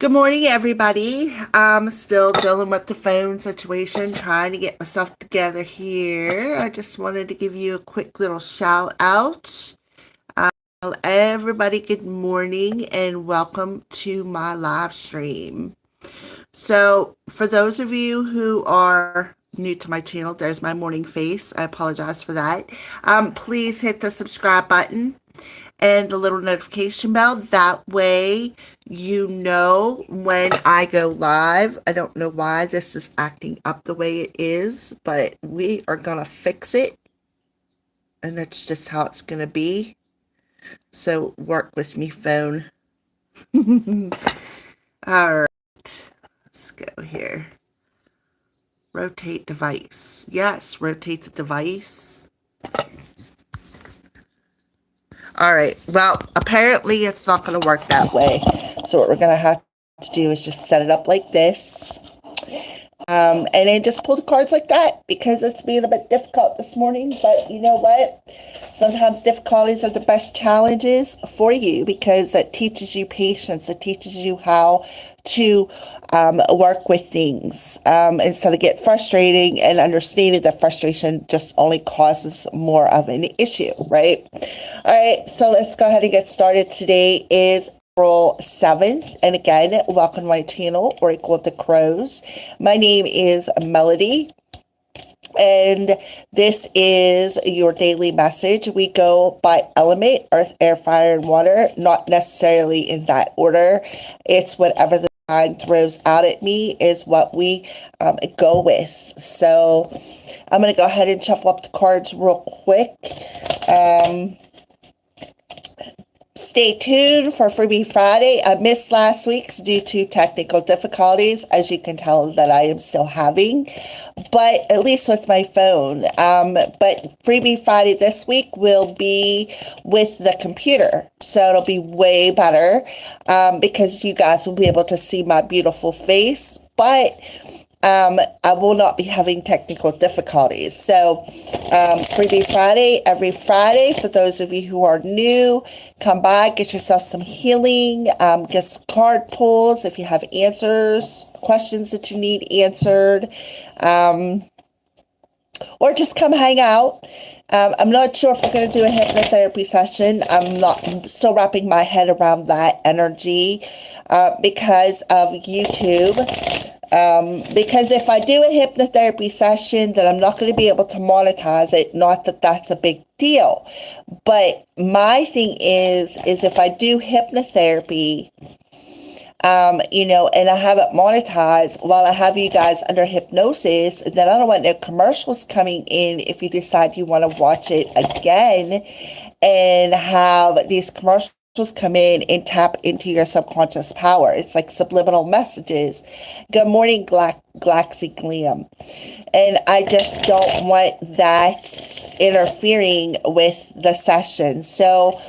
Good morning, everybody. I'm still dealing with the phone situation, trying to get myself together here. I just wanted to give you a quick little shout out. Everybody, good morning and welcome to my live stream. So, for those of you who are new to my channel, there's my morning face. I apologize for that. Please hit the subscribe button and the little notification bell. That way you know when I go live. I don't know why this is acting up the way it is, but we are going to fix it. And that's just how it's going to be. So work with me, phone. All right. Let's go here. Rotate device. Yes, rotate the device. All right. Well, apparently it's not going to work that way. So what we're going to have to do is just set it up like this. And then just pull the cards like that because it's being a bit difficult this morning. But you know what? Sometimes difficulties are the best challenges for you because it teaches you patience. It teaches you how to work with things instead of get frustrating and understanding that frustration just only causes more of an issue, right? All right, so let's go ahead and get started. Today is April 7th, and again, welcome to my channel, Oracle of the Crows. My name is Melody, and this is your daily message. We go by element, earth, air, fire, and water, not necessarily in that order. It's whatever the mind throws out at me is what we go with. So I'm going to go ahead and shuffle up the cards real quick. Stay tuned for Freebie Friday. I missed last week's due to technical difficulties, as you can tell that I am still having, but at least with my phone. But Freebie Friday this week will be with the computer, so it'll be way better because you guys will be able to see my beautiful face, but I will not be having technical difficulties. So, Freebie Friday, every Friday, for those of you who are new, come by, get yourself some healing, get some card pulls if you have answers, questions that you need answered, or just come hang out. I'm not sure if we're going to do a hypnotherapy session. I'm still wrapping my head around that energy because of YouTube. Because if I do a hypnotherapy session, then I'm not going to be able to monetize it. Not that that's a big deal. But my thing is if I do hypnotherapy, and I have it monetized while I have you guys under hypnosis, then I don't want no commercials coming in if you decide you want to watch it again and have these commercials come in and tap into your subconscious power. It's like subliminal messages. Good morning, Glaxy Gliam. And I just don't want that interfering with the session. So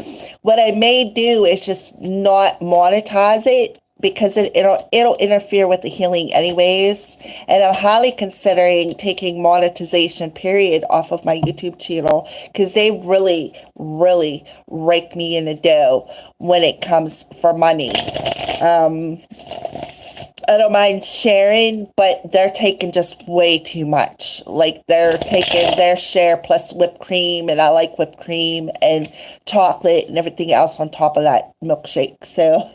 what I may do is just not monetize it because it'll interfere with the healing anyways. And I'm highly considering taking monetization period off of my YouTube channel because they really, really rake me in the dough when it comes for money. I don't mind sharing, but they're taking just way too much. Like they're taking their share plus whipped cream, and I like whipped cream and chocolate and everything else on top of that milkshake. So,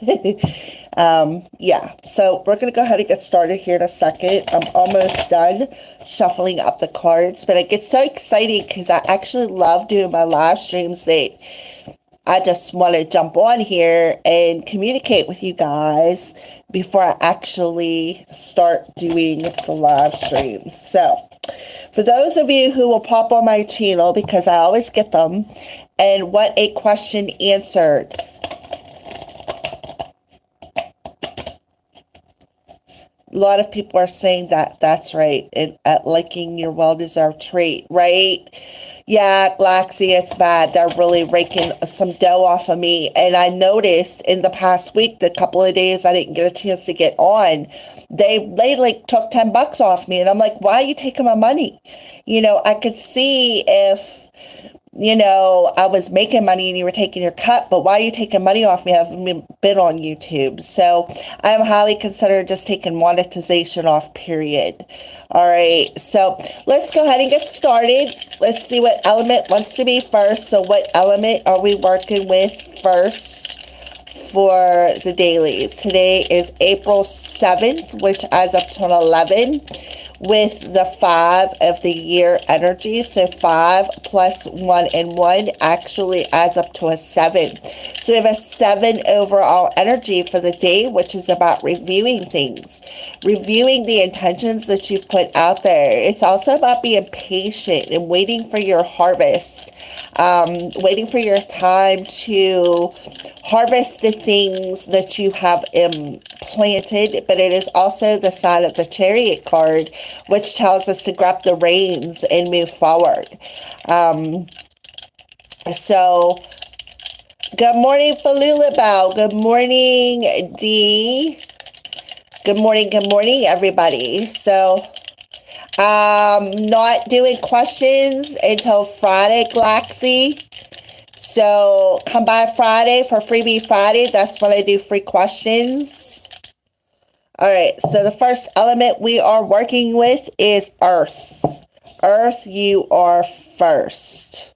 yeah. So we're going to go ahead and get started here in a second. I'm almost done shuffling up the cards, but I get so excited because I actually love doing my live streams that I just want to jump on here and communicate with you guys before I actually start doing the live streams. So, for those of you who will pop on my channel, because I always get them, and want a question answered, a lot of people are saying that that's right, and liking your well-deserved trait, right? Yeah, Glaxy, it's bad. They're really raking some dough off of me. And I noticed in the past week, the couple of days I didn't get a chance to get on, they like took $10 off me. And I'm like, why are you taking my money? I could see if I was making money and you were taking your cut, but why are you taking money off me? I haven't been on YouTube. So I'm highly considered just taking monetization off, period. All right, so let's go ahead and get started. Let's see what element wants to be first. So what element are we working with first for the dailies? Today is April 7th, which adds up to an 11 with the 5 of the year energy. So 5 plus 1 and 1 actually adds up to a 7. So we have a 7 overall energy for the day, which is about reviewing things, reviewing the intentions that you've put out there. It's also about being patient and waiting for your harvest, waiting for your time to harvest the things that you have planted. But it is also the sign of the Chariot card, which tells us to grab the reins and move forward. So good morning, Falulabelle. Good morning, Dee. Good morning, everybody. So not doing questions until Friday, Glaxy. So come by Friday for Freebie Friday. That's when I do free questions. All right, so the first element we are working with is Earth. Earth, you are first.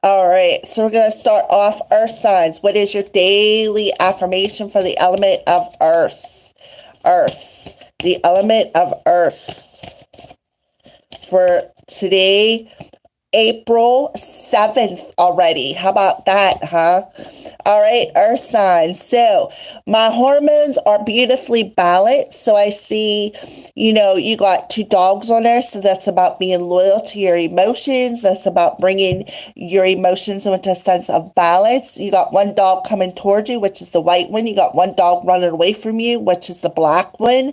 All right, so we're going to start off Earth signs. What is your daily affirmation for the element of Earth? Earth, the element of Earth. For today, April 7th already. How about that, huh? All right, Earth signs. So my hormones are beautifully balanced. So I see, you got 2 dogs on there. So that's about being loyal to your emotions. That's about bringing your emotions into a sense of balance. You got 1 dog coming towards you, which is the white one. You got 1 dog running away from you, which is the black one.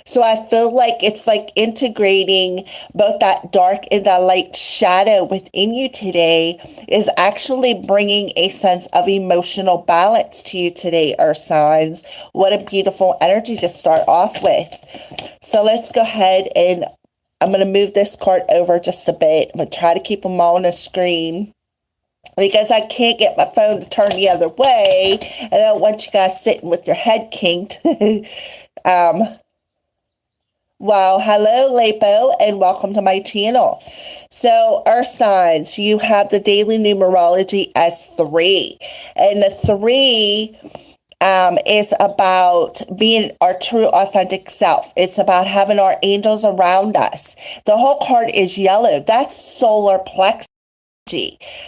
So I feel like it's like integrating both that dark and that light shadow within you today is actually bringing a sense of emotional balance to you today, Earth signs. What a beautiful energy to start off with. So let's go ahead and I'm going to move this card over just a bit. I'm going to try to keep them all on the screen because I can't get my phone to turn the other way. And I don't want you guys sitting with your head kinked. Well, hello, Lepo, and welcome to my channel. So, Earth signs, you have the daily numerology as 3. And the 3 is about being our true, authentic self. It's about having our angels around us. The whole card is yellow. That's solar plexus.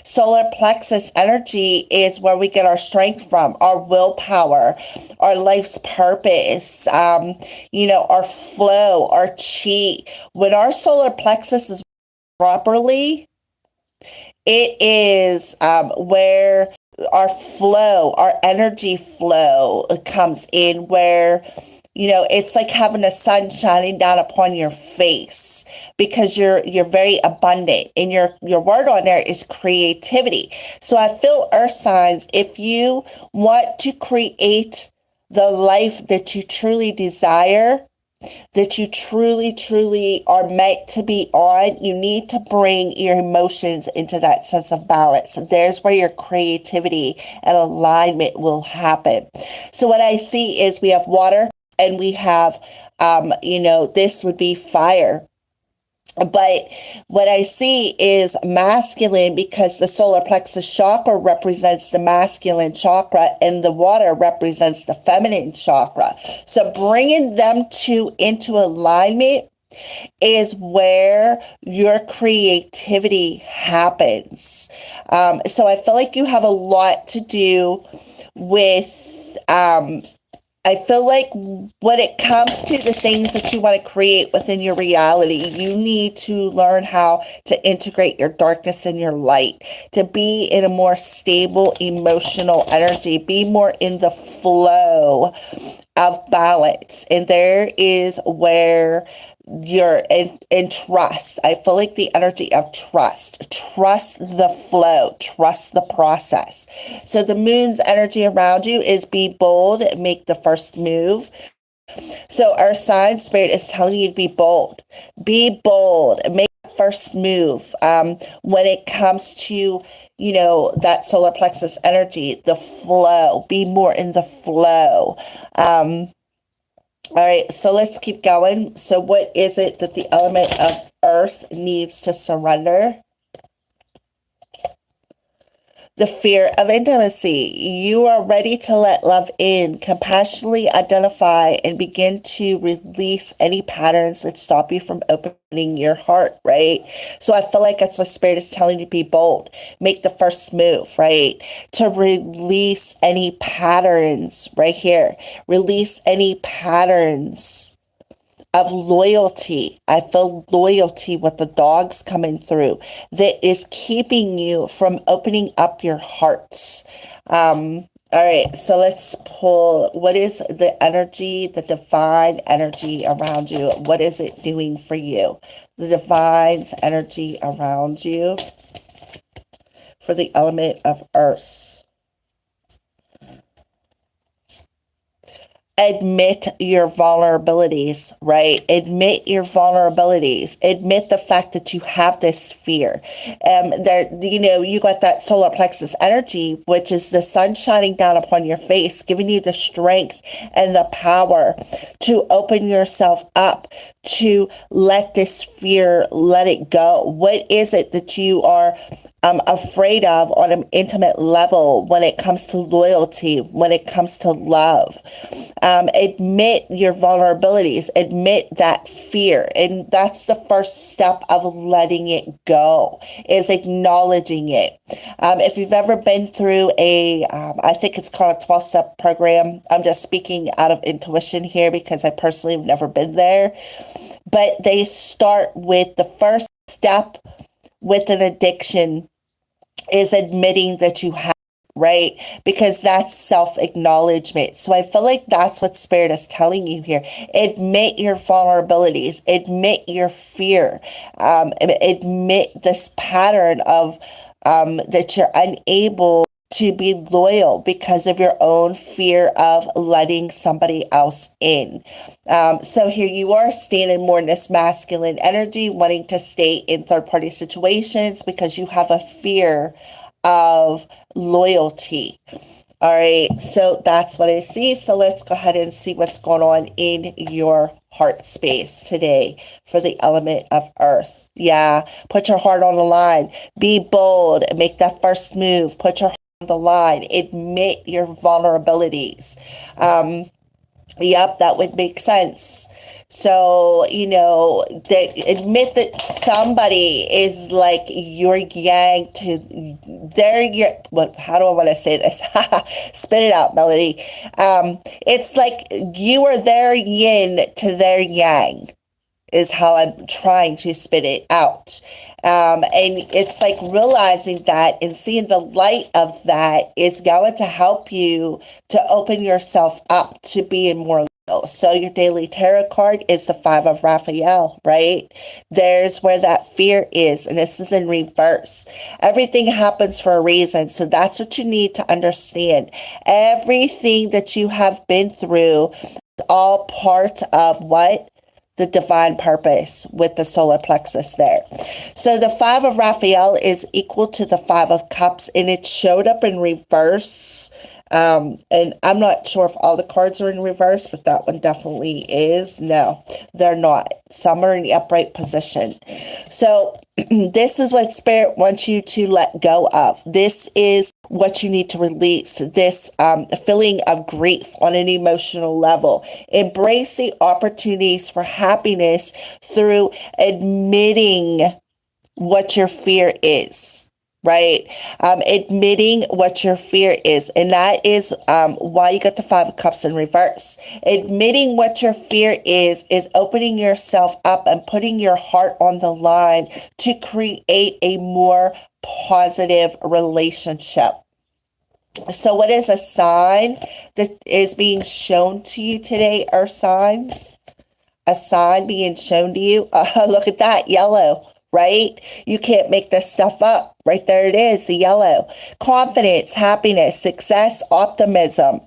Solar plexus energy is where we get our strength from, our willpower, our life's purpose, our flow, our chi. When our solar plexus is properly, it is where our flow, our energy flow comes in, where it's like having the sun shining down upon your face because you're very abundant, and your word on there is creativity. So I feel, Earth signs, if you want to create the life that you truly desire, that you truly, truly are meant to be on, you need to bring your emotions into that sense of balance. There's where your creativity and alignment will happen. So what I see is we have water, and we have, this would be fire. But what I see is masculine, because the solar plexus chakra represents the masculine chakra and the water represents the feminine chakra. So bringing them two into alignment is where your creativity happens. So I feel like you have a lot to do with I feel like when it comes to the things that you want to create within your reality, you need to learn how to integrate your darkness and your light, to be in a more stable emotional energy, be more in the flow of balance. And there is where you're in trust. I feel like the energy of trust the flow, trust the process. So the moon's energy around you is be bold, make the first move, So our sign spirit is telling you to be bold. Be bold. Make the first move. When it comes to, that solar plexus energy, the flow. Be more in the flow. All right, so let's keep going. So what is it that the element of earth needs to surrender? The fear of intimacy. You are ready to let love in, compassionately identify, and begin to release any patterns that stop you from opening your heart, right? So I feel like that's what Spirit is telling you to be bold. Make the first move, right? To release any patterns right here. Release any patterns of loyalty. I feel loyalty with the dogs coming through that is keeping you from opening up your hearts. All right, so let's pull what is the energy, the divine energy around you? What is it doing for you? The divine's energy around you for the element of earth. Admit your vulnerabilities, right? Admit your vulnerabilities. Admit the fact that you have this fear. You got that solar plexus energy, which is the sun shining down upon your face, giving you the strength and the power to open yourself up, to let this fear, let it go. What is it that you are afraid of on an intimate level when it comes to loyalty, when it comes to love? Admit your vulnerabilities, admit that fear. And that's the first step of letting it go, is acknowledging it. If you've ever been through I think it's called a 12-step program. I'm just speaking out of intuition here because I personally have never been there. But they start with the first step with an addiction is admitting that you have, right? Because that's self-acknowledgement. So I feel like that's what Spirit is telling you here. Admit your vulnerabilities, admit your fear, admit this pattern of that you're unable to be loyal because of your own fear of letting somebody else in. So here you are standing more in this masculine energy, wanting to stay in third-party situations because you have a fear of loyalty. All right, so that's what I see. So let's go ahead and see what's going on in your heart space today for the element of earth. Yeah, put your heart on the line. Be bold. Make that first move. Put your heart on the line. Admit your vulnerabilities. Yep, that would make sense. So, admit that somebody is like your yang to how do I want to say this? Spit it out, Melody. It's like you are their yin to their yang is how I'm trying to spit it out. And it's like realizing that and seeing the light of that is going to help you to open yourself up to being more loyal. So your daily tarot card is the Five of Raphael, right? There's where that fear is, and this is in reverse. Everything happens for a reason, so that's what you need to understand. Everything that you have been through is all part of what? The divine purpose with the solar plexus there. So the Five of Raphael is equal to the Five of Cups, and it showed up in reverse. And I'm not sure if all the cards are in reverse, but that one definitely is. No, they're not. Some are in the upright position. So this is what Spirit wants you to let go of. This is what you need to release, this feeling of grief on an emotional level. Embrace the opportunities for happiness through admitting what your fear is. Right? Admitting what your fear is. And that is why you got the Five of Cups in reverse. Admitting what your fear is opening yourself up and putting your heart on the line to create a more positive relationship. So what is a sign that is being shown to you today, Earth signs? A sign being shown to you? Look at that, yellow. right? You can't make this stuff up. Right there it is, the yellow. Confidence, happiness, success, optimism.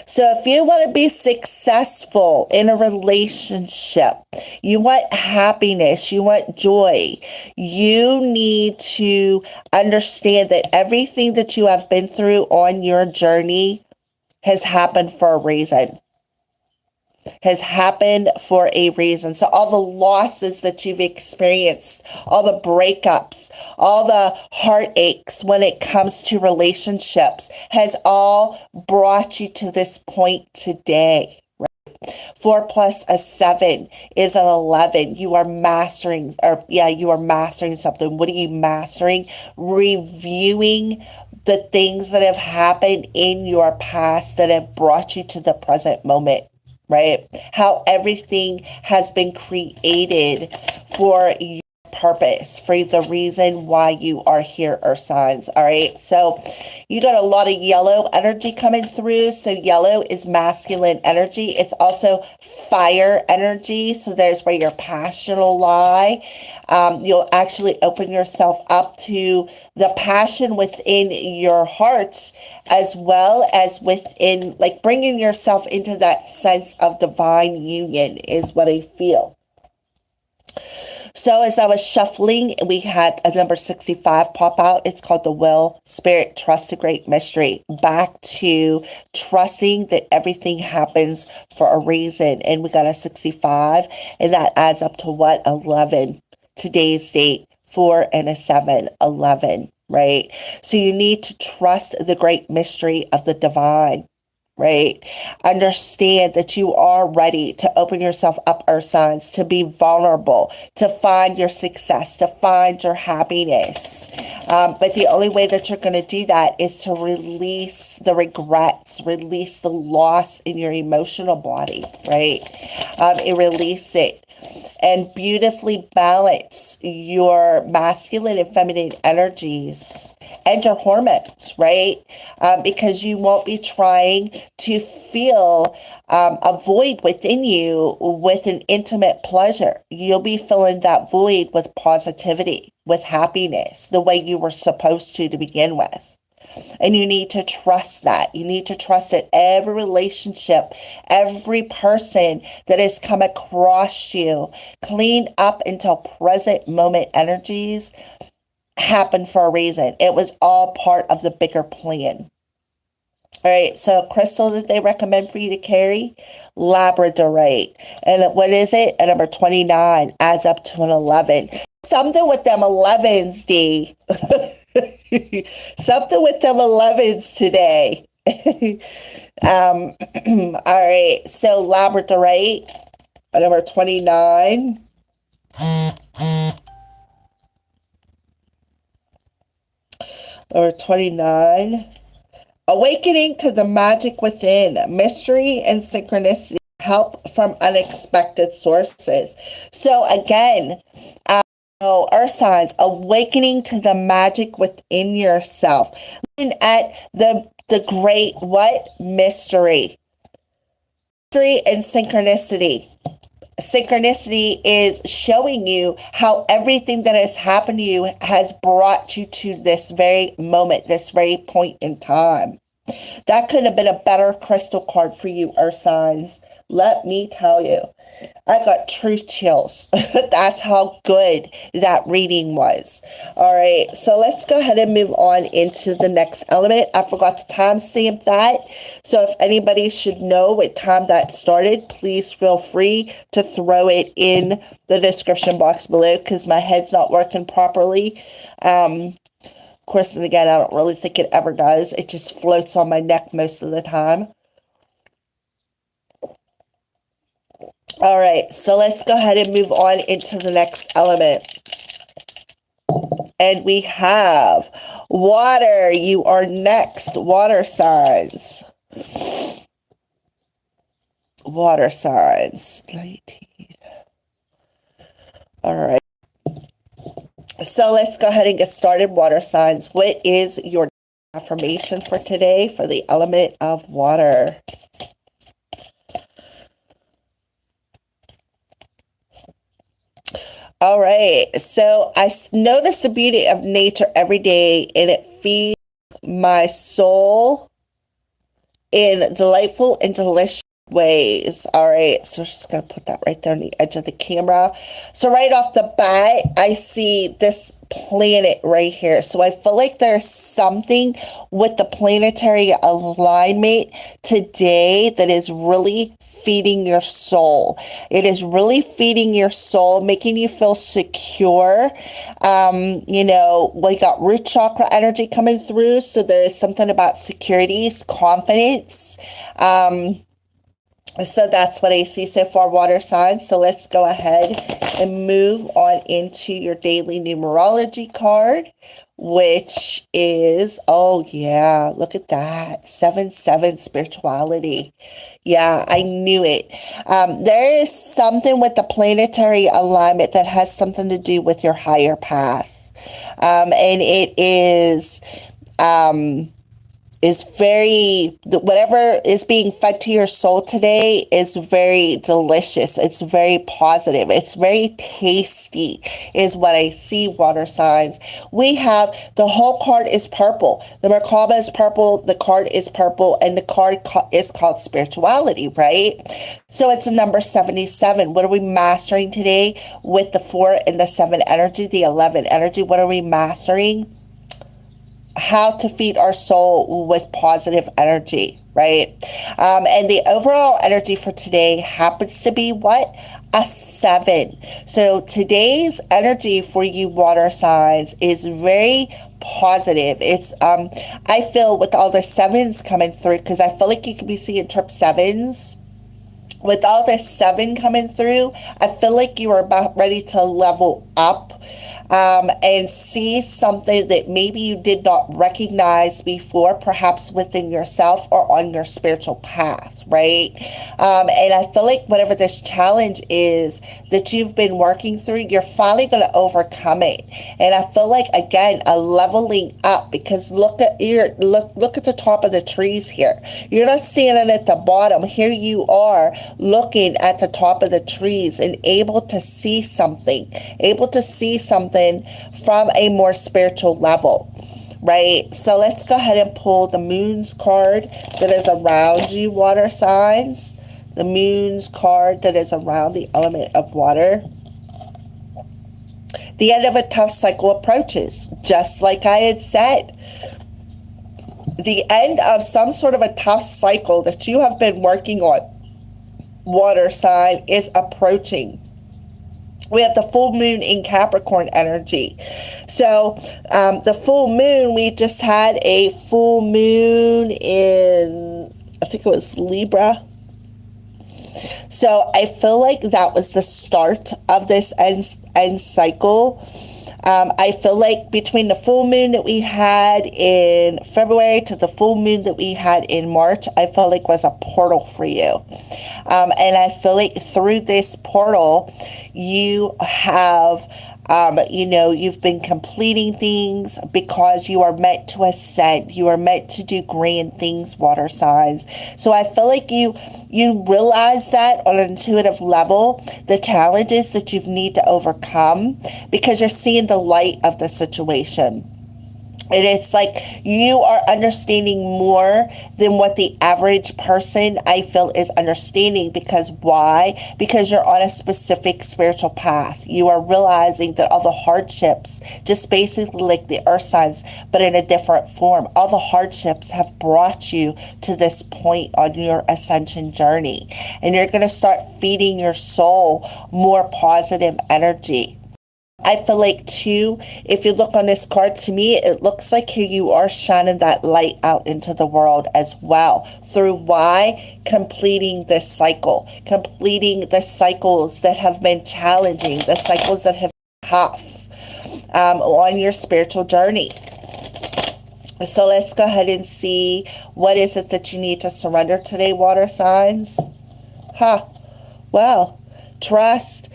So if you want to be successful in a relationship, you want happiness, you want joy, you need to understand that everything that you have been through on your journey has happened for a reason. Has happened for a reason. So all the losses that you've experienced, all the breakups, all the heartaches when it comes to relationships has all brought you to this point today. 4 plus a 7 is an 11. You are mastering, you are mastering something. What are you mastering? Reviewing the things that have happened in your past that have brought you to the present moment, right? How everything has been created for your purpose, for the reason why you are here, Earth signs. All right. So you got a lot of yellow energy coming through. So yellow is masculine energy. It's also fire energy. So there's where your passion will lie. You'll actually open yourself up to the passion within your heart, as well as within, like, bringing yourself into that sense of divine union is what I feel. So as I was shuffling, we had a number 65 pop out. It's called the Will, Spirit, Trust, a Great Mystery. Back to trusting that everything happens for a reason. And we got a 65, and that adds up to what? 11. Today's date, 4 and a 7, 11, right? So you need to trust the great mystery of the divine. Right? Understand that you are ready to open yourself up, Earth signs, to be vulnerable, to find your success, to find your happiness. But the only way that you're going to do that is to release the regrets, release the loss in your emotional body, right? And release it. And beautifully balance your masculine and feminine energies and your hormones, right? Because you won't be trying to fill a void within you with an intimate pleasure. You'll be filling that void with positivity, with happiness, the way you were supposed to begin with. And you need to trust that. You need to trust that every relationship, every person that has come across you, clean up until present moment energies, happened for a reason. It was all part of the bigger plan. All right, so crystal that they recommend for you to carry, labradorite. And what is it? A number 29 adds up to an 11. Something with them 11s, D. Something with them 11s today. All right, so labradorite, number 29. Number 29. Awakening to the magic within, mystery and synchronicity, help from unexpected sources. So again, Earth signs, awakening to the magic within yourself. Looking at the great what? Mystery. Mystery and synchronicity. Synchronicity is showing you how everything that has happened to you has brought you to this very moment, this very point in time. That could have been a better crystal card for you, Earth signs. Let me tell you. I got truth chills. That's how good that reading was. All right, so let's go ahead and move on into the next element. I forgot to timestamp that. So if anybody should know what time that started, please feel free to throw it in the description box below because my head's not working properly. Of course, and again, I don't really think it ever does. It just floats on my neck most of the time. All right, so let's go ahead and move on into the next element. And we have water. You are next, water signs. Water signs. 19. All right. So let's go ahead and get started, water signs. What is your affirmation for today for the element of water? All right. So notice the beauty of nature every day, and it feeds my soul in delightful and delicious ways. All right, so we're just gonna put that right there on the edge of the camera. So right off the bat, I see this planet right here. So I feel like there's something with the planetary alignment today that is really feeding your soul. It is really feeding your soul, making you feel secure. We got root chakra energy coming through. So there is something about securities, confidence. So that's what I see so far, water signs. So let's go ahead and move on into your daily numerology card, which is, oh yeah, look at that. 7-7 spirituality. Yeah, I knew it. There is something with the planetary alignment that has something to do with your higher path. And it is very, whatever is being fed to your soul today is very delicious. It's very positive. It's very tasty is what I see, water signs. We have the whole card is purple. The Merkaba is purple. The card is purple, and the card is called spirituality, right? So it's a number 77. What are we mastering today with the 4 and the 7 energy, the 11 energy? What are we mastering? How to feed our soul with positive energy, right? And the overall energy for today happens to be what? A 7. So today's energy for you water signs is very positive. It's I feel with all the 7s coming through, because I feel like you could be seeing trip 7s. With all this 7 coming through, I feel like you are about ready to level up. And see something that maybe you did not recognize before, perhaps within yourself or on your spiritual path, right? And I feel like whatever this challenge is that you've been working through, you're finally going to overcome it. And I feel like, again, a leveling up, because look at the top of the trees here. You're not standing at the bottom. Here you are looking at the top of the trees and able to see something from a more spiritual level, right? So let's go ahead and pull the moon's card that is around you, water signs. The moon's card that is around the element of water. The end of a tough cycle approaches, just like I had said. The end of some sort of a tough cycle that you have been working on, water sign, is approaching. We have the full moon in Capricorn energy. So the full moon, we just had a full moon in, I think it was Libra. So I feel like that was the start of this end cycle. I feel like between the full moon that we had in February to the full moon that we had in March, I felt like was a portal for you. And I feel like through this portal, you have, you've been completing things because you are meant to ascend. You are meant to do grand things, water signs. So I feel like you realize that on an intuitive level, the challenges that you need to overcome, because you're seeing the light of the situation. And it's like you are understanding more than what the average person, I feel, is understanding. Because why? Because you're on a specific spiritual path. You are realizing that all the hardships, just basically like the earth signs, but in a different form, all the hardships have brought you to this point on your ascension journey. And you're going to start feeding your soul more positive energy. I feel like too, if you look on this card, to me, it looks like here you are shining that light out into the world as well. Through why? Completing this cycle. Completing the cycles that have been challenging, the cycles that have been tough on your spiritual journey. So let's go ahead and see what is it that you need to surrender today, water signs. Well, trust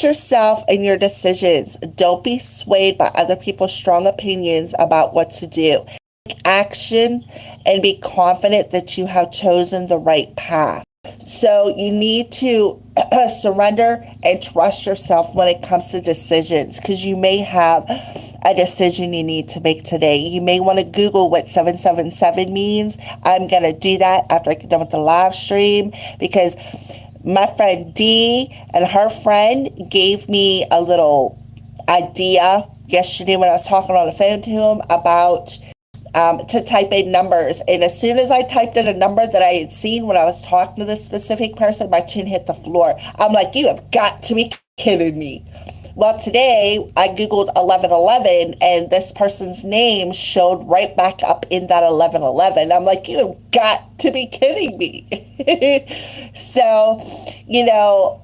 yourself and your decisions. Don't be swayed by other people's strong opinions about what to do. Take action and be confident that you have chosen the right path. So you need to surrender and trust yourself when it comes to decisions, because you may have a decision you need to make today. You may want to Google what 777 means. I'm going to do that after I get done with the live stream, because my friend Dee and her friend gave me a little idea yesterday when I was talking on the phone to him about to type in numbers. And as soon as I typed in a number that I had seen when I was talking to this specific person, my chin hit the floor. I'm like, you have got to be kidding me. Well, today I Googled 1111 and this person's name showed right back up in that 1111. I'm like, you have got to be kidding me. So,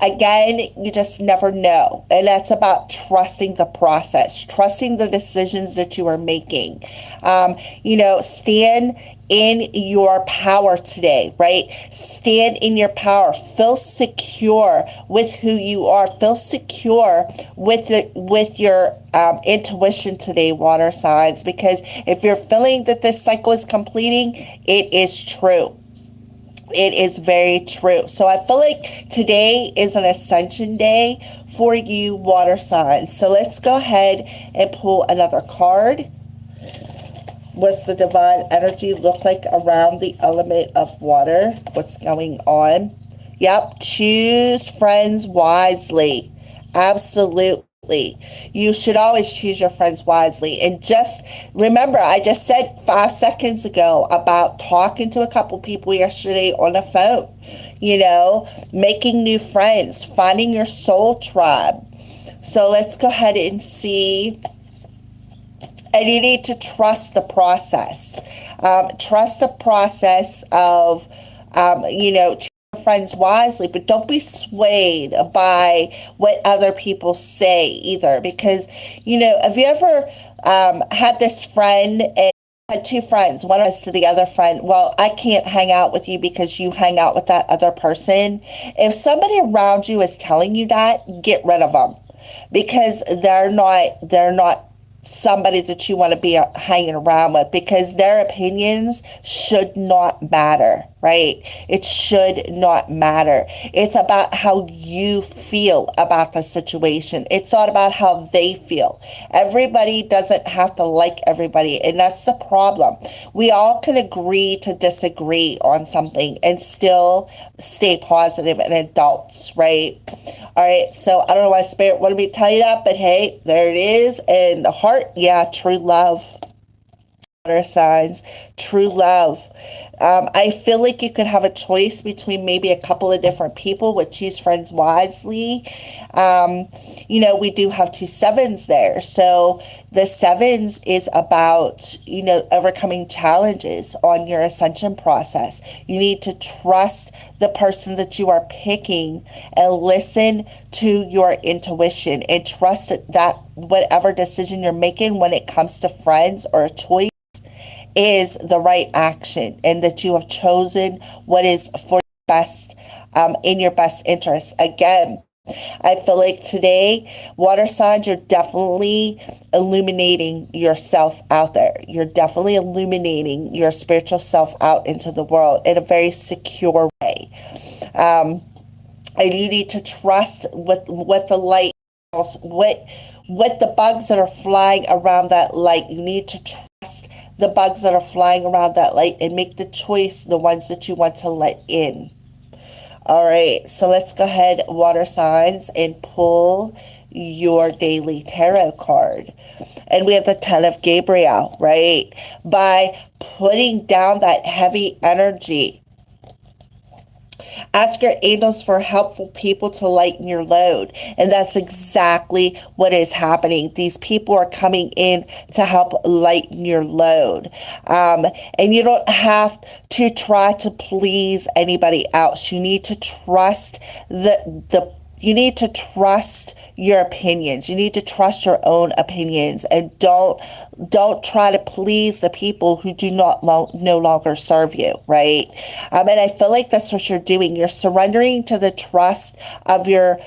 again, you just never know. And that's about trusting the process, trusting the decisions that you are making. Stand in your power today, right? Stand in your power. Feel secure with who you are. Feel secure with your intuition today, water signs, because if you're feeling that this cycle is completing, it is true. It is very true. So I feel like today is an ascension day for you, water signs. So let's go ahead and pull another card. What's the divine energy look like around the element of water? What's going on? Yep, choose friends wisely. Absolutely. You should always choose your friends wisely. And just remember, I just said 5 seconds ago about talking to a couple people yesterday on the phone, making new friends, finding your soul tribe. So let's go ahead and see. And you need to trust the process. Trust the process of, choose your friends wisely, but don't be swayed by what other people say either. Because, have you ever had this friend and had two friends? One says to the other friend, well, I can't hang out with you because you hang out with that other person. If somebody around you is telling you that, get rid of them, because they're not somebody that you want to be hanging around with, because their opinions should not matter, right? It should not matter. It's about how you feel about the situation. It's not about how they feel. Everybody doesn't have to like everybody, and that's the problem. We all can agree to disagree on something and still stay positive and adults, right? All right, so I don't know why Spirit wanted me to tell you that, but hey, there it is. And the heart, yeah, true love. Water signs, true love. I feel like you could have a choice between maybe a couple of different people, but choose friends wisely. We do have two sevens there. So the sevens is about, overcoming challenges on your ascension process. You need to trust the person that you are picking and listen to your intuition and trust that whatever decision you're making when it comes to friends or a choice is the right action, and that you have chosen what is for best, in your best interest. Again, I feel like today, water signs, you're definitely illuminating yourself out there. You're definitely illuminating your spiritual self out into the world in a very secure way. And you need to trust what the light, what the bugs that are flying around that light. You need to trust the bugs that are flying around that light and make the choice, the ones that you want to let in. All right, so let's go ahead, water signs, and pull your daily tarot card. And we have the 10 of Gabriel, right? By putting down that heavy energy, ask your angels for helpful people to lighten your load. And that's exactly what is happening. These people are coming in to help lighten your load. And you don't have to try to please anybody else. You need to trust you need to trust your opinions. You need to trust your own opinions, and don't try to please the people who do not no longer serve you, right? And I feel like that's what you're doing. You're surrendering to the trust of your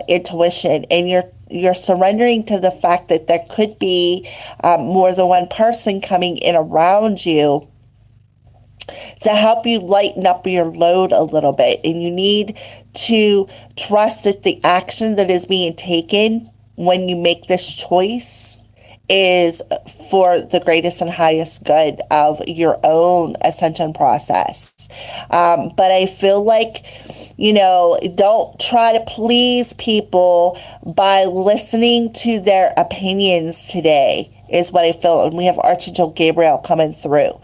intuition, and you're surrendering to the fact that there could be more than one person coming in around you to help you lighten up your load a little bit. And you need to trust that the action that is being taken when you make this choice is for the greatest and highest good of your own ascension process. But I feel like, don't try to please people by listening to their opinions today, is what I feel. And we have Archangel Gabriel coming through.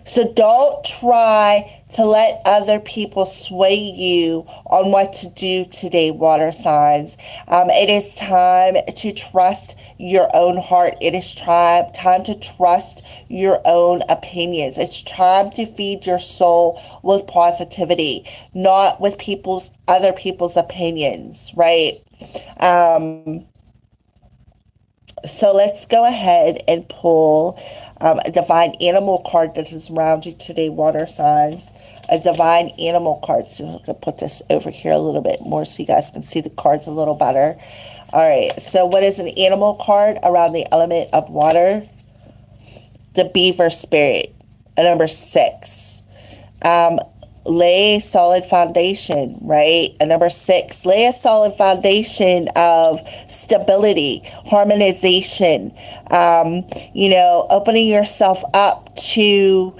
So don't try to let other people sway you on what to do today, water signs. It is time to trust your own heart. It is time to trust your own opinions. It's time to feed your soul with positivity, not with other people's opinions, right? So let's go ahead and pull a divine animal card that is around you today, water signs. A divine animal card. So I'm going to put this over here a little bit more so you guys can see the cards a little better. All right. So what is an animal card around the element of water? The beaver spirit. Number 6. Lay a solid foundation, right? And number 6, lay a solid foundation of stability, harmonization, opening yourself up to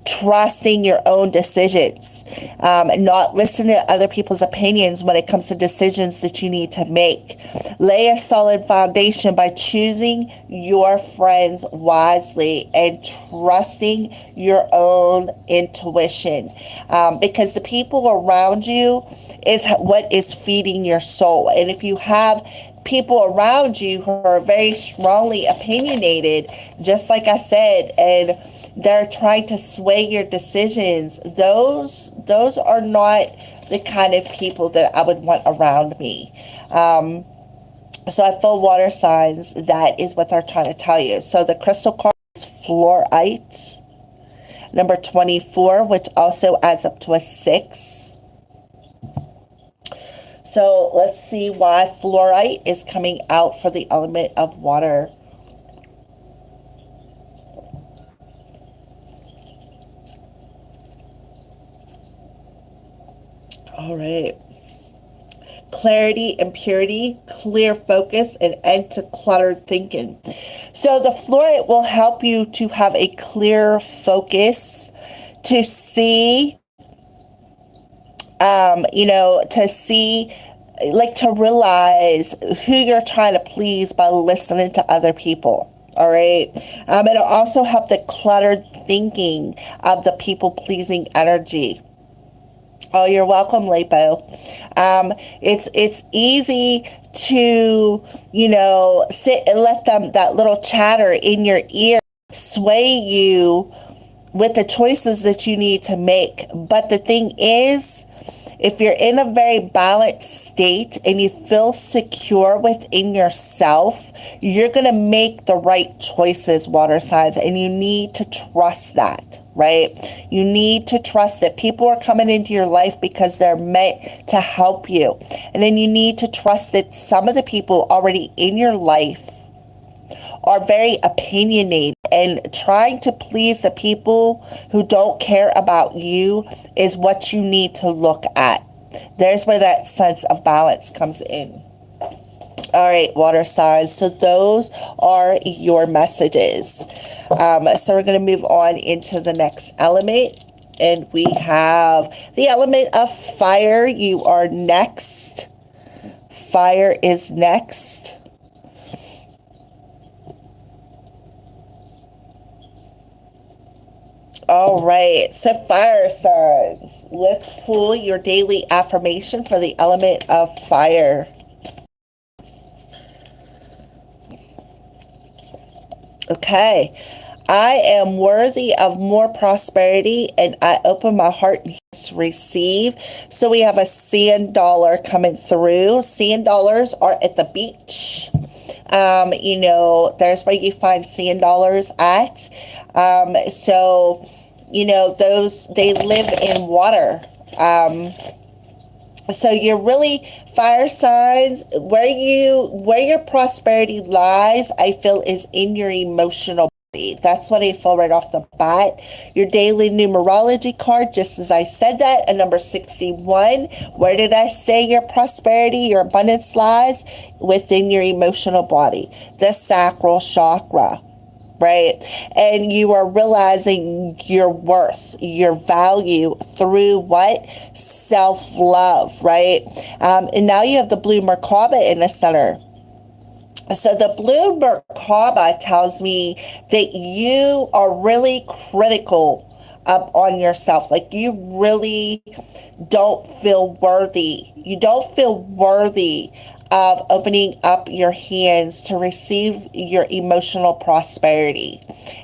trusting your own decisions, not listening to other people's opinions when it comes to decisions that you need to make. Lay a solid foundation by choosing your friends wisely and trusting your own intuition, because the people around you is what is feeding your soul. And if you have people around you who are very strongly opinionated, just like I said, and they're trying to sway your decisions, those are not the kind of people that I would want around me. So I feel, water signs, that is what they're trying to tell you. So the crystal card is fluorite, number 24, which also adds up to a 6. So let's see why fluorite is coming out for the element of water. All right. Clarity and purity, clear focus, and end to cluttered thinking. So the fluorite will help you to have a clear focus, to see, to realize who you're trying to please by listening to other people. All right. It'll also help the cluttered thinking of the people pleasing energy. Oh, you're welcome, Lepo. It's easy to, sit and let that little chatter in your ear sway you with the choices that you need to make. But the thing is, if you're in a very balanced state and you feel secure within yourself, you're going to make the right choices, water signs, and you need to trust that, right? You need to trust that people are coming into your life because they're meant to help you. And then you need to trust that some of the people already in your life are very opinionated, and trying to please the people who don't care about you is what you need to look at. There's where that sense of balance comes in. All right, water signs. So those are your messages. So we're going to move on into the next element. And we have the element of fire. You are next. Fire is next. All right, so fire signs. Let's pull your daily affirmation for the element of fire. Okay. I am worthy of more prosperity, and I open my heart to receive. So we have a sand dollar coming through. Sand dollars are at the beach. There's where you find sand dollars at. They live in water. So you're really, fire signs, where your prosperity lies, I feel, is in your emotional That's what I feel right off the bat. Your daily numerology card, just as I said that, a number 61. Where did I say your prosperity, your abundance lies? Within your emotional body, the sacral chakra, right? And you are realizing your worth, your value through what? Self-love, right? And now you have the blue Merkaba in the center. So the blue Merkaba tells me that you are really critical on yourself. Like you really don't feel worthy. You don't feel worthy of opening up your hands to receive your emotional prosperity.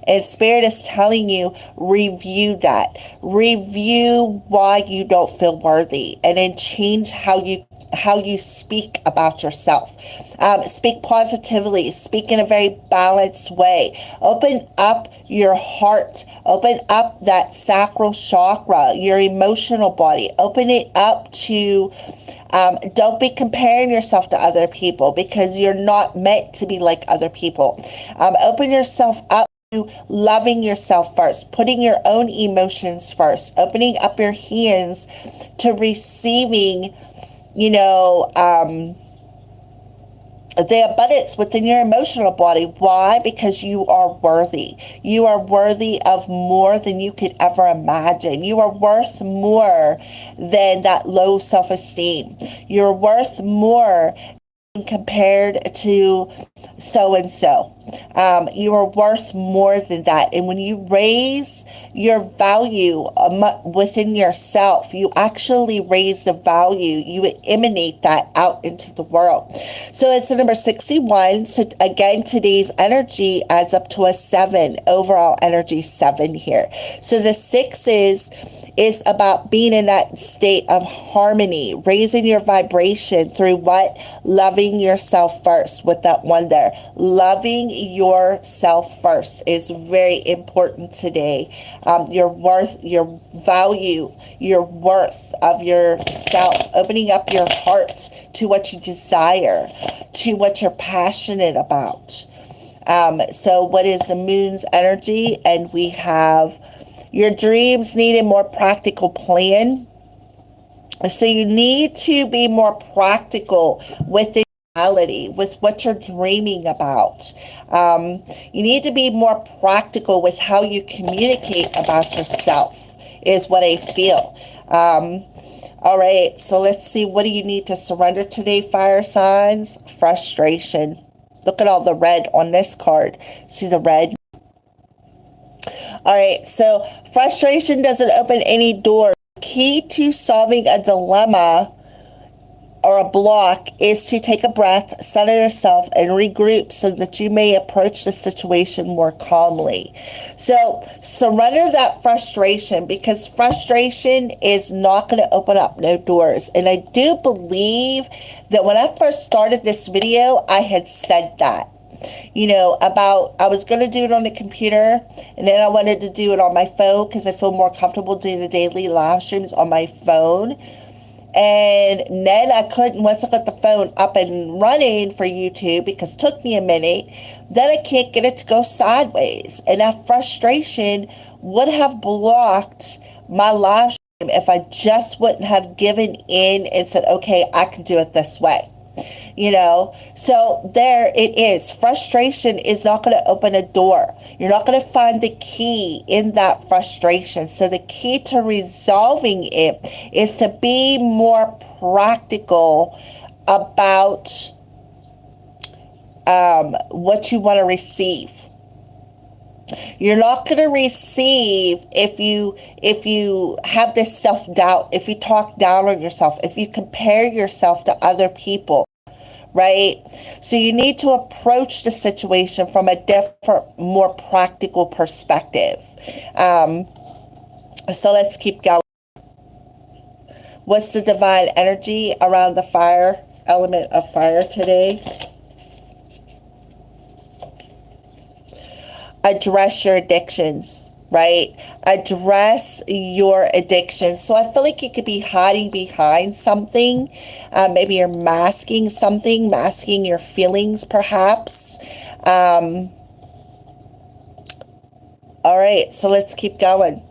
And Spirit is telling you, review that. Review why you don't feel worthy, and then change how you speak about yourself. Speak positively, speak in a very balanced way. Open up your heart, open up that sacral chakra, your emotional body, open it up to, don't be comparing yourself to other people, because you're not meant to be like other people. Open yourself up to loving yourself first, putting your own emotions first, opening up your hands to receiving, the abundance within your emotional body. Why? Because you are worthy. You are worthy of more than you could ever imagine. You are worth more than that low self-esteem. You're worth more compared to so-and-so. You are worth more than that. And when you raise your value within yourself, you actually raise the value. You emanate that out into the world. So it's the number 61. So again, today's energy adds up to a 7, overall energy 7 here. So the 6 is about being in that state of harmony, raising your vibration through what? Loving yourself first, with that one there. Loving yourself first is very important today. Your worth, your value, your worth of yourself, opening up your heart to what you desire, to what you're passionate about. So what is the moon's energy? And we have your dreams need a more practical plan. So you need to be more practical with the reality, with what you're dreaming about. You need to be more practical with how you communicate about yourself, is what I feel. All right, so let's see. What do you need to surrender today, fire signs? Frustration. Look at all the red on this card. See the red? All right, so frustration doesn't open any doors. Key to solving a dilemma or a block is to take a breath, center yourself, and regroup so that you may approach the situation more calmly. So surrender that frustration, because frustration is not going to open up no doors. And I do believe that when I first started this video, I had said that. About I was going to do it on the computer, and then I wanted to do it on my phone because I feel more comfortable doing the daily live streams on my phone. And then I couldn't, once I got the phone up and running for YouTube, because it took me a minute, then I can't get it to go sideways. And that frustration would have blocked my live stream if I just wouldn't have given in and said, okay, I can do it this way. So there it is. Frustration is not going to open a door. You're not going to find the key in that frustration. So the key to resolving it is to be more practical about what you want to receive. You're not going to receive if you have this self-doubt, if you talk down on yourself, if you compare yourself to other people. Right? So you need to approach the situation from a different, more practical perspective. So let's keep going. What's the divine energy around the fire, element of fire today? Address your addictions. Right? Address your addiction. So I feel like you could be hiding behind something. Maybe you're masking something, masking your feelings perhaps. All right, so let's keep going.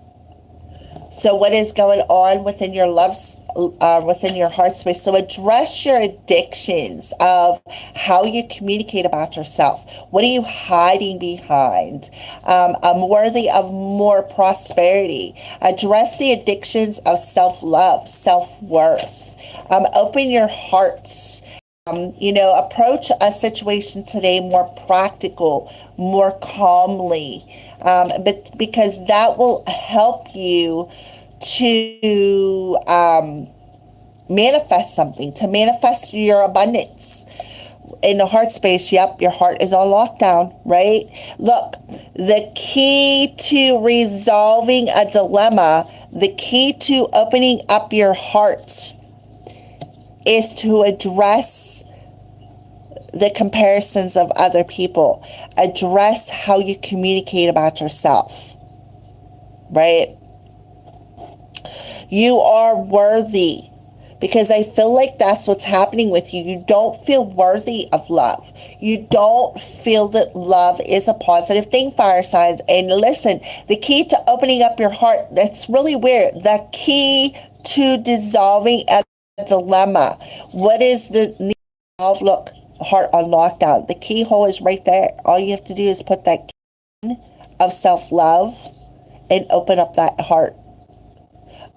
So what is going on within your within your heart space? So address your addictions of how you communicate about yourself. What are you hiding behind? I'm worthy of more prosperity. Address the addictions of self-love, self-worth. Open your hearts. Approach a situation today more practical, more calmly, but because that will help you to manifest something, to manifest your abundance. In the heart space, yep, your heart is on lockdown, right? Look, the key to resolving a dilemma, the key to opening up your heart is to address the comparisons of other people. Address how you communicate about yourself, right? You are worthy, because I feel like that's what's happening with you. You don't feel worthy of love. You don't feel that love is a positive thing, fire signs. And listen, the key to opening up your heart, that's really weird. The key to dissolving a dilemma. What is the need of, look, heart on lockdown? The keyhole is right there. All you have to do is put that key of self-love and open up that heart.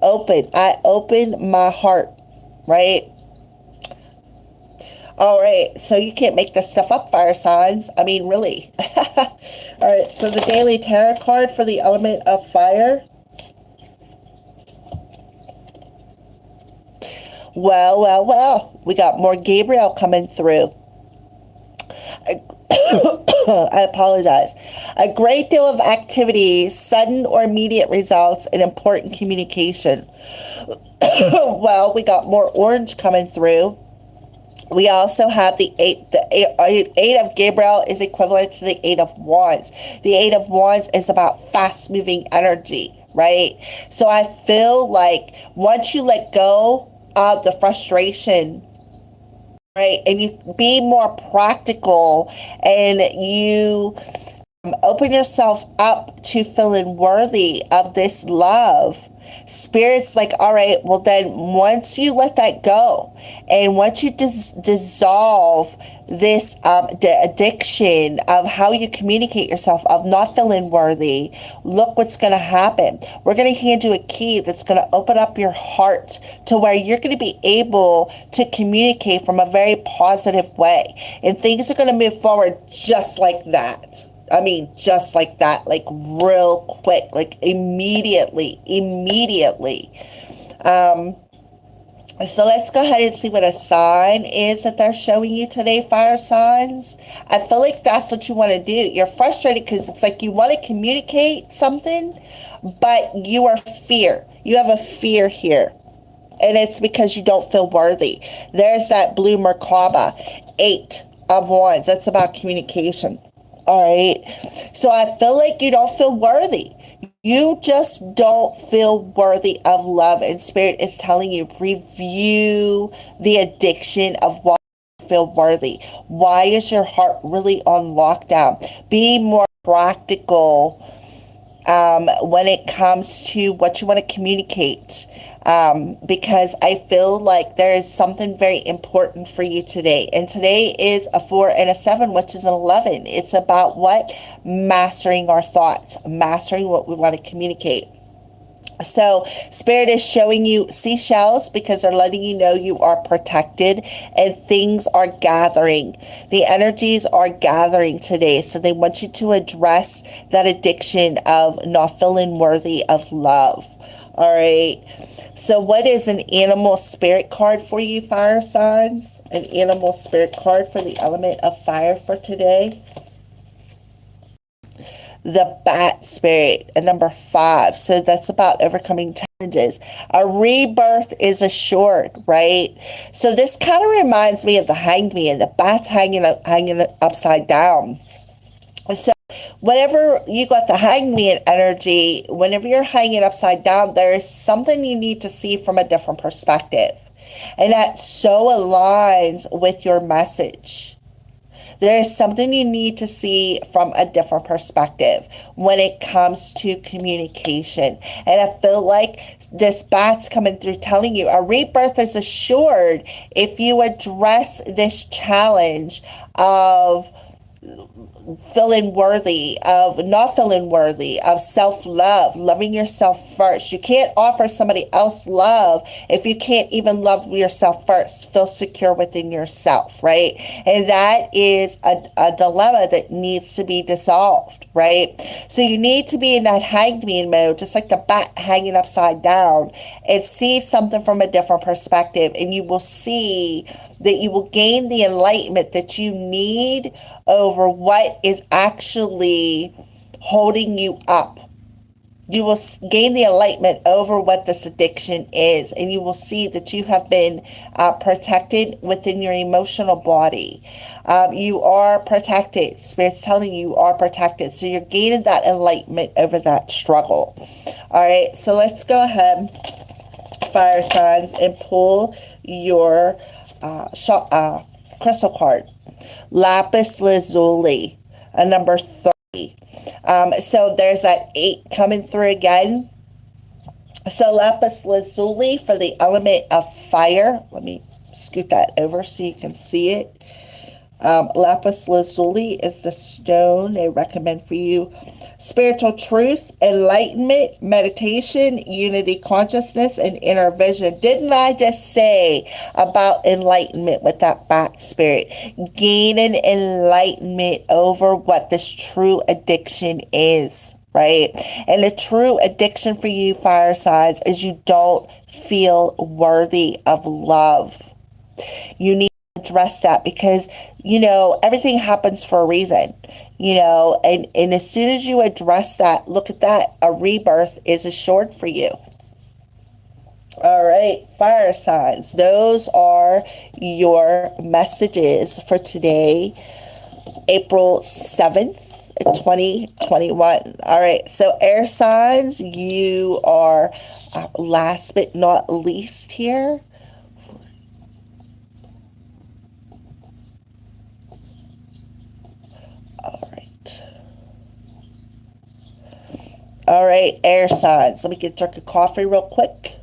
I open my heart, right? All right, so you can't make this stuff up, fire signs. I mean, really. All right, so the daily tarot card for the element of fire. Well, we got more Gabriel coming through. I apologize. A great deal of activity, sudden or immediate results, and important communication. Well, we got more orange coming through. We also have the eight of Gabriel is equivalent to the Eight of Wands. The Eight of Wands is about fast-moving energy, right? So I feel like once you let go of the frustration, right, and you be more practical, and you open yourself up to feeling worthy of this love, Spirit's like, all right, well then once you let that go, and once you dissolve this addiction of how you communicate yourself, of not feeling worthy, look what's going to happen. We're going to hand you a key that's going to open up your heart to where you're going to be able to communicate from a very positive way, and things are going to move forward just like that. I mean, just like that, like real quick, like immediately. So let's go ahead and see what a sign is that they're showing you today, fire signs. I feel like that's what you want to do. You're frustrated because it's like you want to communicate something, but you are fear. You have a fear here. And it's because you don't feel worthy. There's that blue Merkaba, Eight of Wands. That's about communication. All right. So I feel like you don't feel worthy. You just don't feel worthy of love. And Spirit is telling you, review the addiction of why you feel worthy. Why is your heart really on lockdown? Be more practical when it comes to what you want to communicate. Because I feel like there is something very important for you today. And today is a 4 and a 7, which is an 11. It's about what? Mastering our thoughts, mastering what we want to communicate. So Spirit is showing you seashells because they're letting you know you are protected, and things are gathering. The energies are gathering today. So they want you to address that addiction of not feeling worthy of love. All right. So what is an animal spirit card for you, fire signs? An animal spirit card for the element of fire for today. The bat spirit, and number 5. So that's about overcoming challenges. A rebirth is assured, right? So this kind of reminds me of the Hanged Man. The bat's hanging upside down. So whenever you got the hangman energy, whenever you're hanging upside down, there is something you need to see from a different perspective. And that so aligns with your message. There's something you need to see from a different perspective when it comes to communication. And I feel like this bat's coming through telling you a rebirth is assured if you address this challenge of feeling worthy, of not feeling worthy, of self-love, loving yourself first. You can't offer somebody else love if you can't even love yourself first. Feel secure within yourself, right? And that is a dilemma that needs to be dissolved, right? So you need to be in that hanged man mode, just like the bat hanging upside down, and see something from a different perspective, and you will see that you will gain the enlightenment that you need over what is actually holding you up. You will gain the enlightenment over what this addiction is, and you will see that you have been protected within your emotional body. You are protected. Spirit's telling you are protected. So you're gaining that enlightenment over that struggle. All right, so let's go ahead, fire signs, and pull your crystal card. Lapis lazuli, number 30. So there's that 8 coming through again. So lapis lazuli for the element of fire. Let me scoot that over so you can see it. Lapis lazuli is the stone they recommend for you. Spiritual truth, enlightenment, meditation, unity consciousness, and inner vision. Didn't I just say about enlightenment with that bat spirit? Gaining enlightenment over what this true addiction is, right? And the true addiction for you, fire signs, is you don't feel worthy of love. You need to address that because, everything happens for a reason, and as soon as you address that, look at that, a rebirth is assured for you. All right, fire signs. Those are your messages for today, April 7th, 2021. All right, so air signs, you are last but not least here. All right, air signs. Let me get a drink of coffee real quick.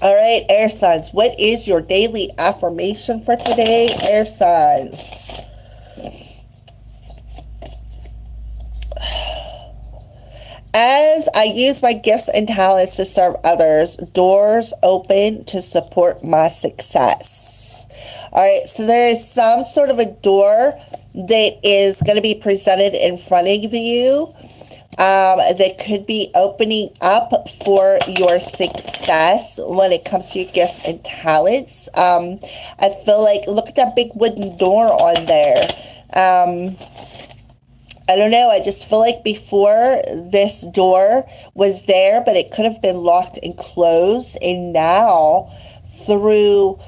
All right, air signs. What is your daily affirmation for today, air signs? As I use my gifts and talents to serve others, doors open to support my success. All right, so there is some sort of a door that is going to be presented in front of you that could be opening up for your success when it comes to your gifts and talents. I feel like, look at that big wooden door on there. I don't know. I just feel like before this door was there, but it could have been locked and closed. And now through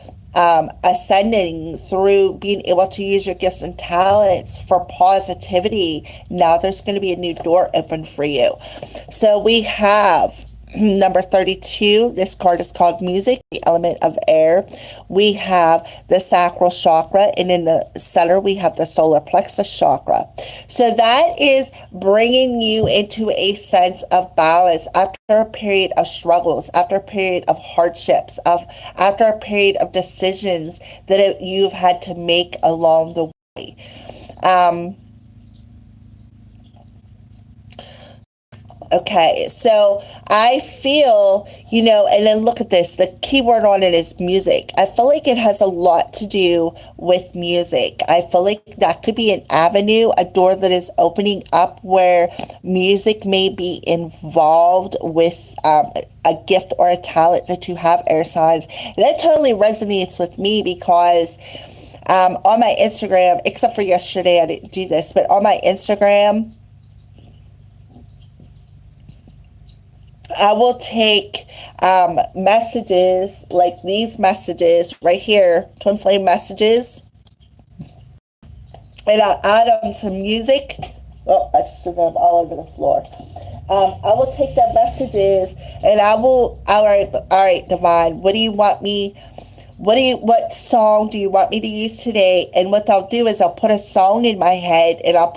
ascending, through being able to use your gifts and talents for positivity, now there's going to be a new door open for you. So we have number 32. This card is called music, the element of air. We have the sacral chakra, and in the center we have the solar plexus chakra. So that is bringing you into a sense of balance after a period of struggles, after a period of hardships, after a period of decisions that you've had to make along the way. Okay, so I feel, and then look at this, the key word on it is music. I feel like it has a lot to do with music. I feel like that could be an avenue, a door that is opening up where music may be involved with a gift or a talent that you have, air signs. And that totally resonates with me because on my Instagram, except for yesterday, I didn't do this, but on my Instagram, I will take messages like these messages right here, twin flame messages, and I'll add them to music. Oh, I just threw them all over the floor. I will take the messages and all right, Divine, what do you want me what song do you want me to use today? And what I'll do is I'll put a song in my head and I'll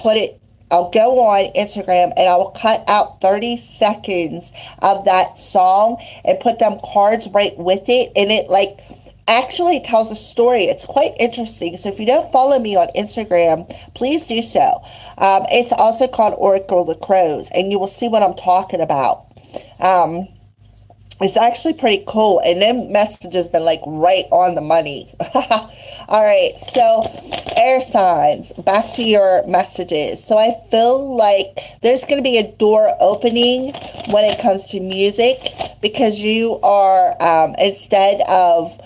go on Instagram and I will cut out 30 seconds of that song and put them cards right with it. And it like actually tells a story. It's quite interesting. So if you don't follow me on Instagram, please do so. It's also called Oracle of the Crows, and you will see what I'm talking about. It's actually pretty cool, and then messages been like right on the money. All right, so air signs, back to your messages. So I feel like there's going to be a door opening when it comes to music, because you are, instead of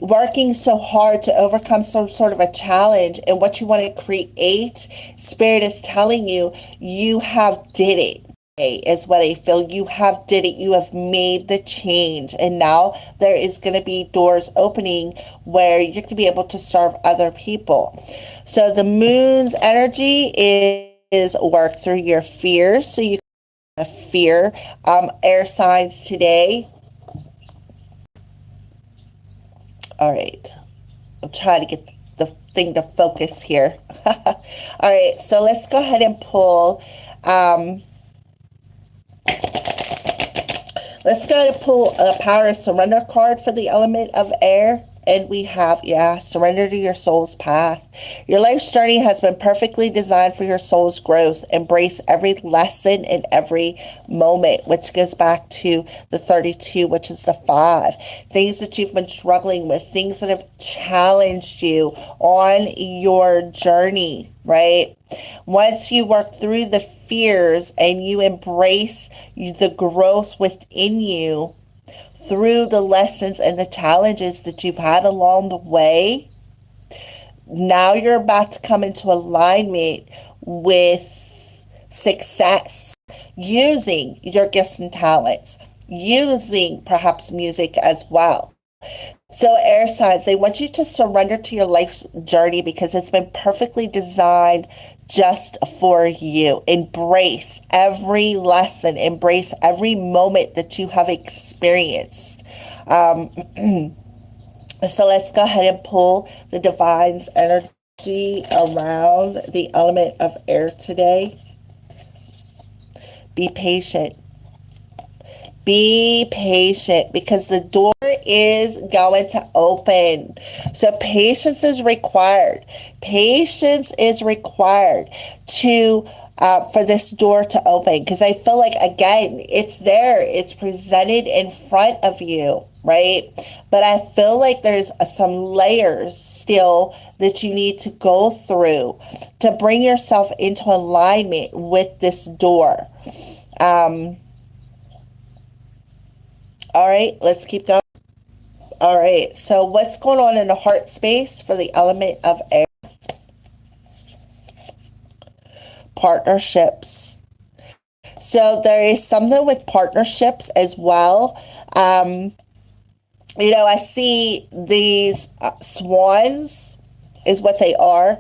working so hard to overcome some sort of a challenge and what you want to create, Spirit is telling you, you have did it. Is what I feel. You have did it. You have made the change. And now there is going to be doors opening where you're going to be able to serve other people. So the moon's energy is work through your fears. So you can fear air signs today. All right. I'm trying to get the thing to focus here. All right. So let's go ahead and pull let's go to pull a Power of Surrender card for the element of air. And we have, surrender to your soul's path. Your life's journey has been perfectly designed for your soul's growth. Embrace every lesson and every moment, which goes back to the 32, which is the 5. Things that you've been struggling with, things that have challenged you on your journey, right? Once you work through the fears and you embrace the growth within you, through the lessons and the challenges that you've had along the way, now you're about to come into alignment with success, using your gifts and talents, using perhaps music as well. So air signs, they want you to surrender to your life's journey because it's been perfectly designed just for you. Embrace every lesson, embrace every moment that you have experienced. So let's go ahead and pull the divine's energy around the element of air today. Be patient. Be patient because the door is going to open. So patience is required. Patience is required to for this door to open, because I feel like, again, it's there. It's presented in front of you, right? But I feel like there's some layers still that you need to go through to bring yourself into alignment with this door. All right, let's keep going. All right, so what's going on in the heart space for the element of air? Partnerships. So there is something with partnerships as well. I see these swans is what they are.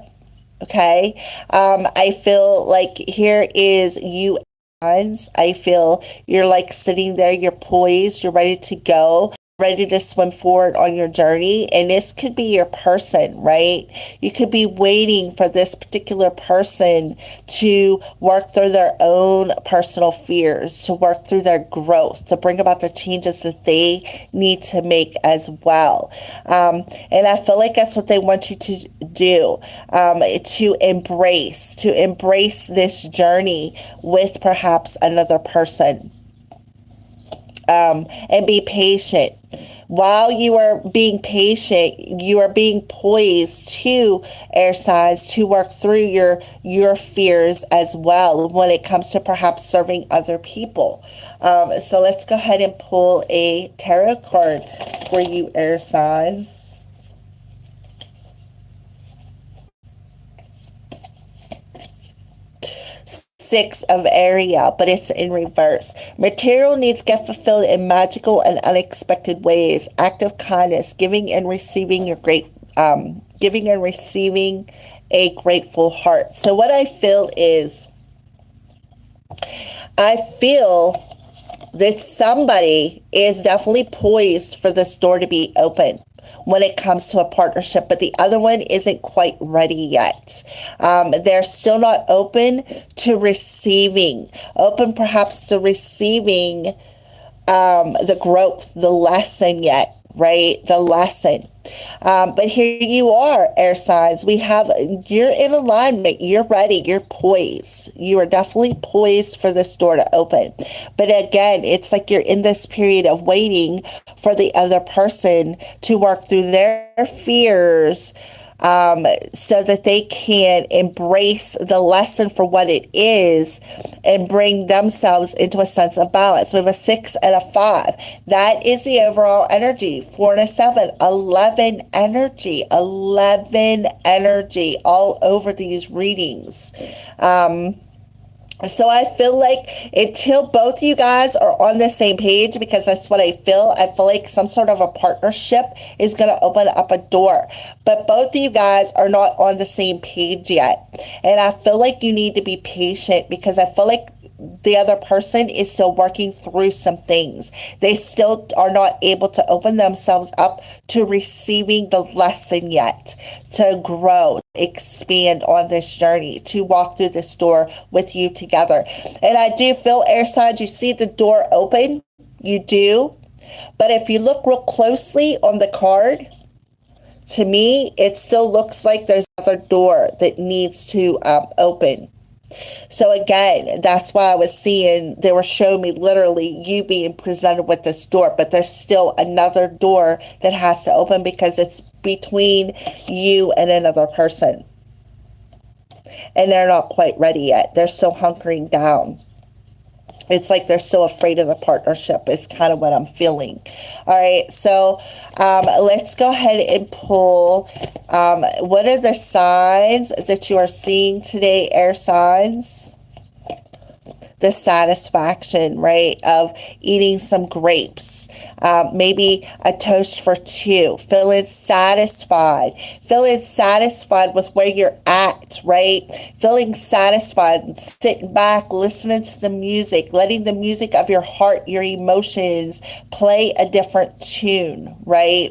Okay. I feel like here is you. I feel you're like sitting there, you're poised, you're ready to go, ready to swim forward on your journey. And this could be your person, right? You could be waiting for this particular person to work through their own personal fears, to work through their growth, to bring about the changes that they need to make as well. And I feel like that's what they want you to do, to embrace this journey with perhaps another person. And be patient. While you are being patient, you are being poised to air signs to work through your fears as well when it comes to perhaps serving other people. So let's go ahead and pull a tarot card for you, air signs. Six of Ariel, but it's in reverse. Material needs get fulfilled in magical and unexpected ways. Act of kindness, giving and receiving giving and receiving a grateful heart. So what I feel is, I feel that somebody is definitely poised for this door to be open. when it comes to a partnership, but the other one isn't quite ready yet. They're still not open to receiving, open perhaps to receiving the growth, the lesson yet, right? The lesson. But here you are, air signs. You're in alignment. You're ready. You're poised. You are definitely poised for this door to open. But again, it's like you're in this period of waiting for the other person to work through their fears, so that they can embrace the lesson for what it is and bring themselves into a sense of balance. We have a 6 and a 5. That is the overall energy. 4 and a 7, 11 energy, 11 energy all over these readings. So I feel like until both of you guys are on the same page, because that's what I feel like some sort of a partnership is going to open up a door. But both of you guys are not on the same page yet. And I feel like you need to be patient, because I feel like the other person is still working through some things. They still are not able to open themselves up to receiving the lesson yet, to grow, expand on this journey, to walk through this door with you together. And I do feel, air signs, you see the door open. You do. But if you look real closely on the card, to me, it still looks like there's another door that needs to open. So again, that's why I was seeing, they were showing me literally you being presented with this door, but there's still another door that has to open, because it's between you and another person. And they're not quite ready yet. They're still hunkering down. It's like they're so afraid of the partnership is kind of what I'm feeling. All right, so let's go ahead and pull. What are the signs that you are seeing today, air signs? The satisfaction, right, of eating some grapes, maybe a toast for two, feeling satisfied with where you're at, right? Feeling satisfied, sitting back, listening to the music, letting the music of your heart, your emotions play a different tune, right?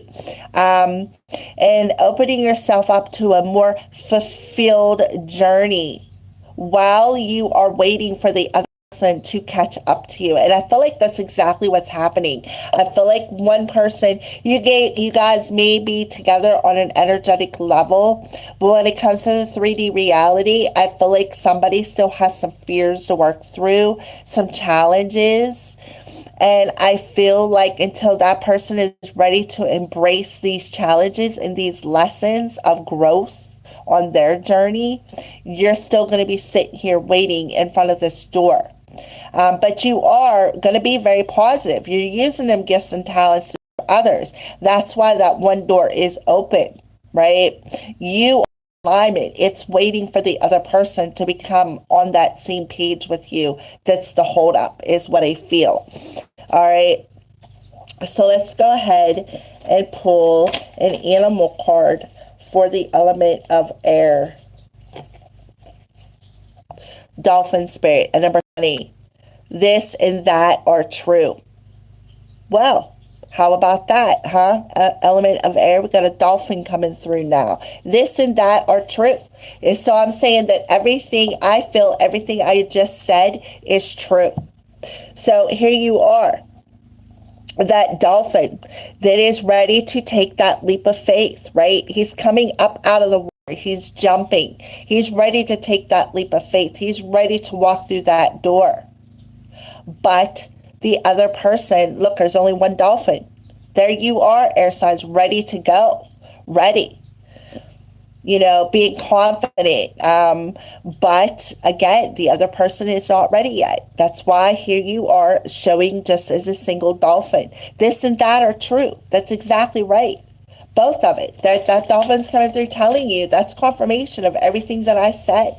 And opening yourself up to a more fulfilled journey while you are waiting for the other person to catch up to you. And I feel like that's exactly what's happening. I feel like one person, you guys may be together on an energetic level, but when it comes to the 3D reality, I feel like somebody still has some fears to work through, some challenges. And I feel like until that person is ready to embrace these challenges and these lessons of growth on their journey, you're still going to be sitting here waiting in front of this door. But you are going to be very positive. You're using them gifts and talents to others. That's why that one door is open, right? You are in alignment. It's waiting for the other person to become on that same page with you. That's the holdup, is what I feel. All right. So let's go ahead and pull an animal card for the element of air. Dolphin spirit, and number 20. This and that are true. Well, how about that, huh? Element of air, we got a dolphin coming through now. This and that are true. And so I'm saying that everything I just said is true. So here you are, that dolphin that is ready to take that leap of faith, right? He's coming up out of the water. He's jumping. He's ready to take that leap of faith. He's ready to walk through that door. But the other person, look, there's only one dolphin. There you are, air signs, ready to go. Ready. Being confident. But again, the other person is not ready yet. That's why here you are showing just as a single dolphin. This and that are true. That's exactly right. Both of it. That dolphin's coming through telling you. That's confirmation of everything that I said.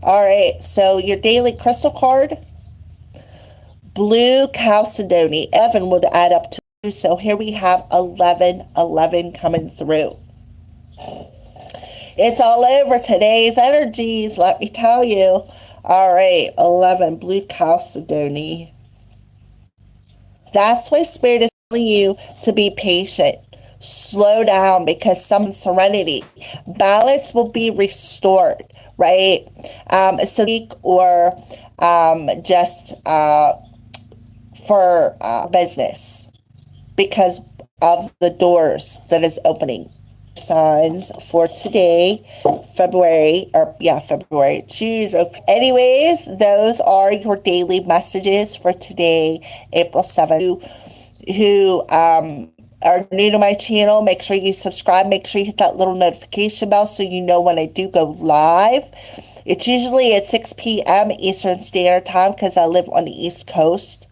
All right. So your daily crystal card, blue chalcedony. Evan would add up to. So here we have 11 coming through. It's all over today's energies, let me tell you. All right, 11, blue chalcedony. That's why Spirit is telling you to be patient. slow down because some serenity, balance will be restored, right? So or just for business because of the doors that is opening. Signs for today, February. Jeez. Okay. Anyways, those are your daily messages for today, April 7th. Who are new to my channel, make sure you subscribe. Make sure you hit that little notification bell so you know when I do go live. It's usually at 6 p.m. Eastern Standard Time because I live on the East Coast.